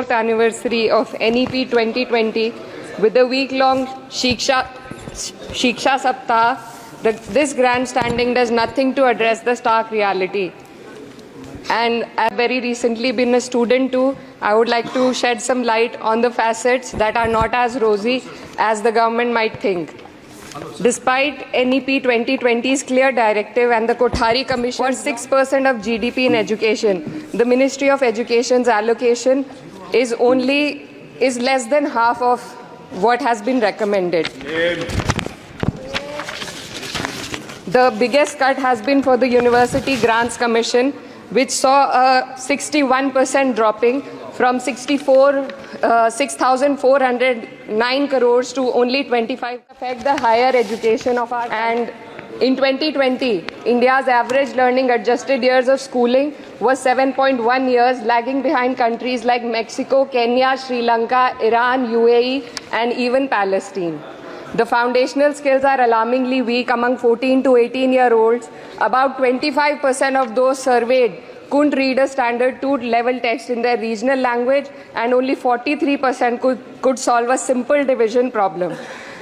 4th anniversary of NEP 2020 with the week-long Shiksha Saptah, this grandstanding does nothing to address the stark reality. And I've very recently been a student too. I would like to shed some light on the facets that are not as rosy as the government might think. Despite NEP 2020's clear directive and the Kothari Commission for 6% of GDP in education, the Ministry of Education's allocation is less than half of what has been recommended. The biggest cut has been for the University Grants Commission, which saw a 61% dropping from 6,409 crores to only 25. Affect the higher education of our and in 2020, India's average learning adjusted years of schooling was 7.1 years, lagging behind countries like Mexico, Kenya, Sri Lanka, Iran, UAE, and even Palestine. The foundational skills are alarmingly weak among 14 to 18-year-olds. About 25% of those surveyed couldn't read a standard 2-level text in their regional language, and only 43% could solve a simple division problem.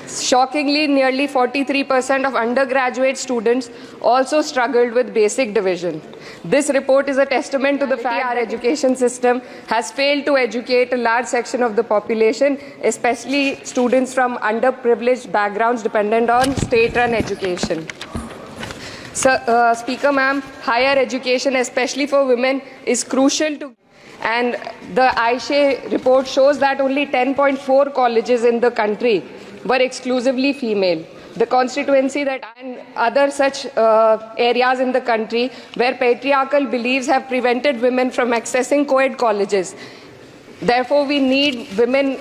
Shockingly, nearly 43% of undergraduate students also struggled with basic division. This report is a testament to the fact our education system has failed to educate a large section of the population, especially students from underprivileged backgrounds dependent on state-run education. Speaker ma'am, higher education, especially for women, is crucial to, and the AISHE report shows that only 10.4 colleges in the country were exclusively female. The constituency that and other such areas in the country where patriarchal beliefs have prevented women from accessing co-ed colleges. Therefore, we need women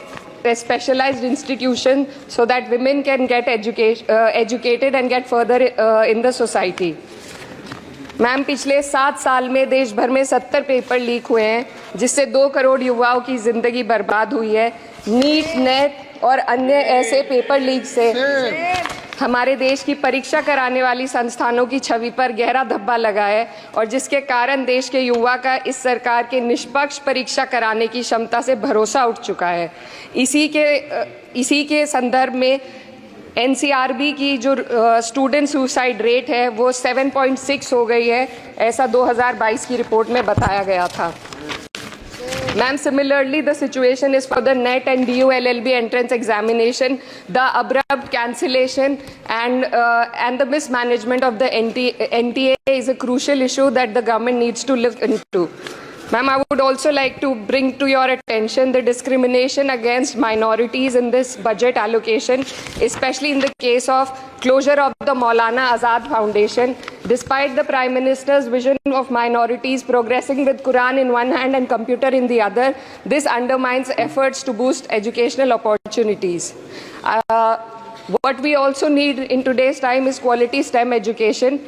specialized institutions so that women can get educated and get further in the society. Ma'am, पिछले 7 साल में देश भर में 70 paper leak हुए हैं, जिससे 2 करोड़ युवाओं की जिंदगी बर्बाद हुई है। नीट, नेट और अन्य ऐसे पेपर लीक से हमारे देश की परीक्षा कराने वाली संस्थानों की छवि पर गहरा धब्बा लगा है, और जिसके कारण देश के युवा का इस सरकार के निष्पक्ष परीक्षा कराने की क्षमता से भरोसा उठ चुका है। इसी के संदर्भ में NCRB की जो स्टूडेंट सुसाइड रेट है वो 7.6 हो गई है, ऐसा 2022 की रिपोर्ट में बताया गया था। Ma'am, similarly, the situation is for the NET and DU LLB entrance examination. The abrupt cancellation and the mismanagement of the NTA is a crucial issue that the government needs to look into. Ma'am, I would also like to bring to your attention the discrimination against minorities in this budget allocation, especially in the case of closure of the Maulana Azad Foundation. Despite the Prime Minister's vision of minorities progressing with Quran in one hand and computer in the other, this undermines efforts to boost educational opportunities. What we also need in today's time is quality STEM education,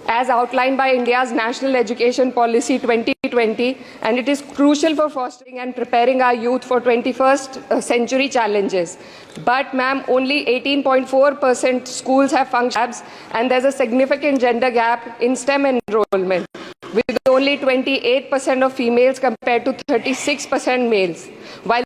as outlined by India's National Education Policy 2020, and it is crucial for fostering and preparing our youth for 21st century challenges. But ma'am, only 18.4% schools have functioning labs, and there's a significant gender gap in STEM enrollment, with only 28% of females compared to 36% males. While